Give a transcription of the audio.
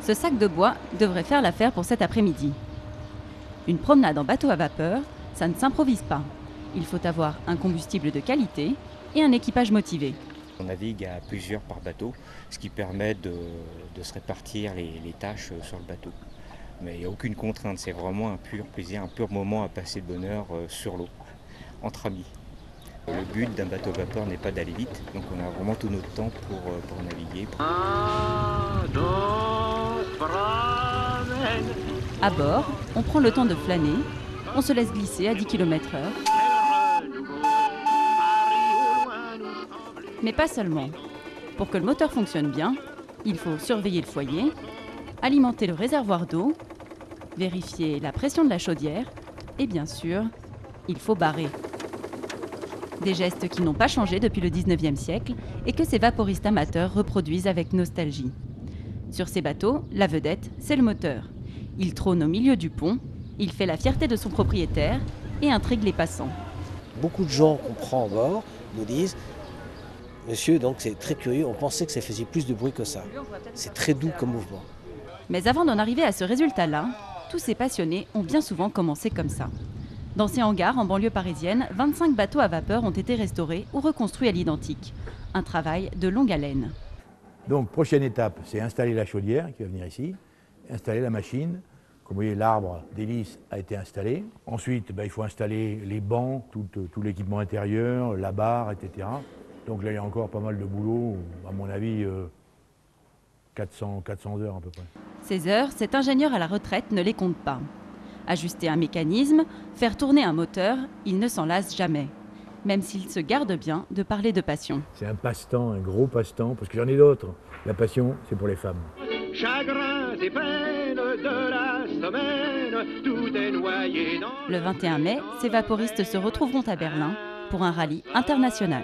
Ce sac de bois devrait faire l'affaire pour cet après-midi. Une promenade en bateau à vapeur, ça ne s'improvise pas. Il faut avoir un combustible de qualité et un équipage motivé. On navigue à plusieurs par bateau, ce qui permet de se répartir les tâches sur le bateau. Mais il n'y a aucune contrainte, c'est vraiment un pur plaisir, un pur moment à passer de bonheur sur l'eau, entre amis. Le but d'un bateau à vapeur n'est pas d'aller vite, donc on a vraiment tout notre temps pour naviguer. À bord, on prend le temps de flâner, on se laisse glisser à 10 km/h. Mais pas seulement. Pour que le moteur fonctionne bien, il faut surveiller le foyer, alimenter le réservoir d'eau, vérifier la pression de la chaudière et bien sûr, il faut barrer. Des gestes qui n'ont pas changé depuis le 19e siècle et que ces vaporistes amateurs reproduisent avec nostalgie. Sur ces bateaux, la vedette, c'est le moteur. Il trône au milieu du pont, il fait la fierté de son propriétaire et intrigue les passants. Beaucoup de gens qu'on prend à bord nous disent « Monsieur, donc c'est très curieux, on pensait que ça faisait plus de bruit que ça. C'est très doux comme mouvement. » Mais avant d'en arriver à ce résultat-là, tous ces passionnés ont bien souvent commencé comme ça. Dans ces hangars en banlieue parisienne, 25 bateaux à vapeur ont été restaurés ou reconstruits à l'identique. Un travail de longue haleine. Donc, prochaine étape, c'est installer la chaudière qui va venir ici, installer la machine. Comme vous voyez, l'arbre d'hélice a été installé. Ensuite, il faut installer les bancs, tout l'équipement intérieur, la barre, etc. Donc là, il y a encore pas mal de boulot, à mon avis, 400 heures à peu près. Ces heures, cet ingénieur à la retraite ne les compte pas. Ajuster un mécanisme, faire tourner un moteur, il ne s'en lasse jamais. Même s'il se garde bien de parler de passion. C'est un passe-temps, un gros passe-temps, parce que j'en ai d'autres. La passion, c'est pour les femmes. Chagrins et peines de la semaine, tout est noyé dans... Le 21 mai, ces vaporistes se retrouveront à Berlin pour un rallye international.